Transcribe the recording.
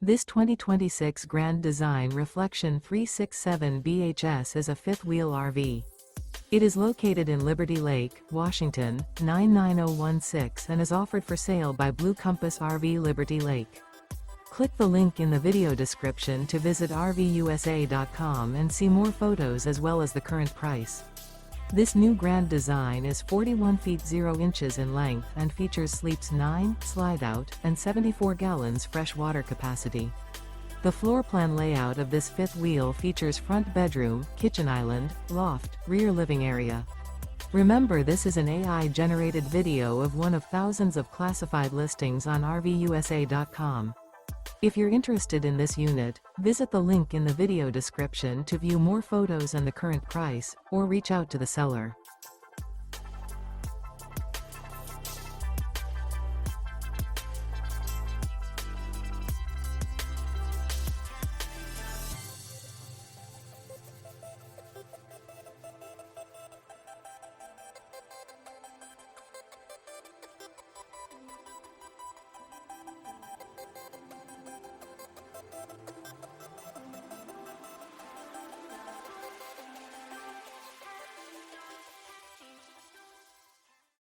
This 2026 Grand Design Reflection 367 BHS is a fifth-wheel RV. It is located in Liberty Lake, Washington, 99016 and is offered for sale by Blue Compass RV Liberty Lake. Click the link in the video description to visit RVUSA.com and see more photos as well as the current price. This new Grand Design is 41 feet 0 inches in length and features sleeps 9, Slideout, and 74 gallons fresh water capacity. The floor plan layout of this fifth wheel features front bedroom, kitchen island, loft, rear living area. Remember, this is an AI-generated video of one of thousands of classified listings on RVUSA.com. If you're interested in this unit, visit the link in the video description to view more photos and the current price, or reach out to the seller.